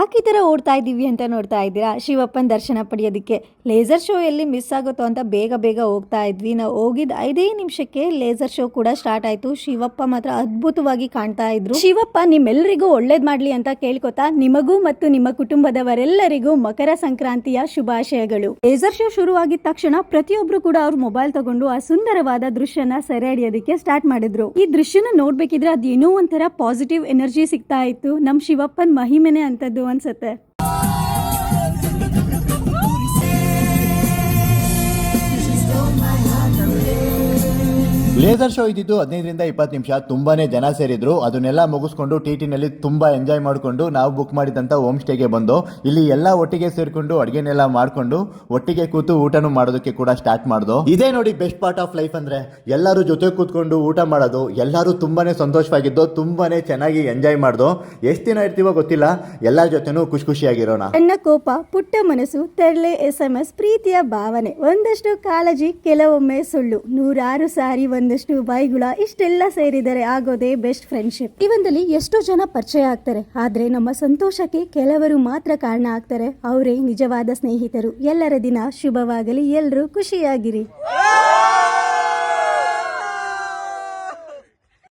ಯಾಕೆ ಈ ಥರ ಓಡ್ತಾ ಇದ್ದೀವಿ ಅಂತ ನೋಡ್ತಾ ಇದ್ದೀರಾ? ಶಿವಪ್ಪನ ದರ್ಶನ ಪಡೆಯೋದಕ್ಕೆ ಲೇಸರ್ ಶೋ ಎಲ್ಲಿ ಮಿಸ್ ಆಗುತ್ತೋ ಅಂತ ಬೇಗ ಹೋಗ್ತಾ ಇದ್ವಿ. ನಾವು ಹೋಗಿದ್ದ 5 ನಿಮಿಷಕ್ಕೆ ಲೇಸರ್ ಶೋ ಕೂಡ ಸ್ಟಾರ್ಟ್ ಆಯಿತು. ಶಿವಪ್ಪ ಮಾತ್ರ ಅದ್ಭುತವಾಗಿ ಕಾಣ್ತಾ ಇದ್ರು. ಶಿವಪ್ಪ ನಿಮ್ಮೆಲ್ಲರಿಗೂ ಒಳ್ಳೇದು ಮಾಡಲಿ ಅಂತ ಕೇಳ್ಕೊತಾ ನಿಮಗೂ ಮತ್ತು ನಿಮ್ಮ ಕುಟುಂಬದವರೆಲ್ಲರಿಗೂ ಮಕರ ಸಂಕ್ರಾಂತಿಯ ಶುಭಾಶಯಗಳು. ಲೇಸರ್ ಶೋ ಶುರುವಾಗಿದ್ದ ತಕ್ಷಣ ಪ್ರತಿಯೊಬ್ರು ಕೂಡ ಅವ್ರ ಮೊಬೈಲ್ ತಗೊಂಡು ಆ ಸುಂದರವಾದ ದೃಶ್ಯನ ಸೆರೆ ಹಿಡಿಯೋದಕ್ಕೆ ಸ್ಟಾರ್ಟ್ ಮಾಡಿದ್ರು. ಈ ದೃಶ್ಯನ ನೋಡ್ಬೇಕಿದ್ರೆ ಅದೇನೋ ಒಂಥರ ಪಾಸಿಟಿವ್ ಎನರ್ಜಿ ಸಿಗ್ತಾ ಇತ್ತು. ನಮ್ ಶಿವಪ್ಪನ್ ಮಹಿಮೆನೆ ಅಂತದ್ದು ಅನ್ಸುತ್ತೆ. ಲೇಸರ್ ಶೋ ಇದ್ದಿದ್ದು 15ರಿಂದ 20 ನಿಮಿಷ. ತುಂಬಾನೇ ಜನ ಸೇರಿದ್ರು. ಅದನ್ನೆಲ್ಲ ಮುಗಿಸ್ಕೊಂಡು ಟಿಟಿನಲ್ಲಿ ತುಂಬಾ ಎಂಜಾಯ್ ಮಾಡಿಕೊಂಡು ನಾವು ಬುಕ್ ಮಾಡಿದಂತ ಹೋಮ್ ಸ್ಟೇಗೆ ಬಂದು ಇಲ್ಲಿ ಎಲ್ಲ ಒಟ್ಟಿಗೆ ಸೇರ್ಕೊಂಡು ಅಡುಗೆನೆಲ್ಲ ಮಾಡ್ಕೊಂಡು ಒಟ್ಟಿಗೆ ಕೂತು ಊಟನೂ ಮಾಡೋದಕ್ಕೆ ಕೂಡ ಸ್ಟಾರ್ಟ್ ಮಾಡ್ದು. ಇದೇ ನೋಡಿ ಬೆಸ್ಟ್ ಪಾರ್ಟ್ ಆಫ್ ಲೈಫ್ ಅಂದ್ರೆ ಎಲ್ಲರೂ ಜೊತೆ ಕೂತ್ಕೊಂಡು ಊಟ ಮಾಡೋದು. ಎಲ್ಲರೂ ತುಂಬಾನೇ ಸಂತೋಷವಾಗಿದ್ದು ತುಂಬಾನೇ ಚೆನ್ನಾಗಿ ಎಂಜಾಯ್ ಮಾಡ್ದು. ಎಷ್ಟು ದಿನ ಇರ್ತೀವೋ ಗೊತ್ತಿಲ್ಲ, ಎಲ್ಲರ ಜೊತೆನೂ ಖುಷಿಯಾಗಿರೋಣ. ಸಣ್ಣ ಕೋಪ, ಪುಟ್ಟ ಮನಸ್ಸು, ತೆರಳೆ SMS, ಪ್ರೀತಿಯ ಭಾವನೆ, ಒಂದಷ್ಟು ಕಾಳಜಿ, ಕೆಲವೊಮ್ಮೆ ಸುಳ್ಳು, 100 ಸಾರಿ ಒಂದಷ್ಟು ಬಾಯಿಗುಳ, ಇಷ್ಟೆಲ್ಲ ಸೇರಿದರೆ ಆಗೋದೇ ಬೆಸ್ಟ್ ಫ್ರೆಂಡ್ಶಿಪ್. ಜೀವನದಲ್ಲಿ ಎಷ್ಟೋ ಜನ ಪರಿಚಯ ಆಗ್ತಾರೆ, ಆದ್ರೆ ನಮ್ಮ ಸಂತೋಷಕ್ಕೆ ಕೆಲವರು ಮಾತ್ರ ಕಾರಣ ಆಗ್ತಾರೆ. ಅವರೇ ನಿಜವಾದ ಸ್ನೇಹಿತರು. ಎಲ್ಲರ ದಿನ ಶುಭವಾಗಲಿ, ಎಲ್ಲರೂ ಖುಷಿಯಾಗಿರಿ.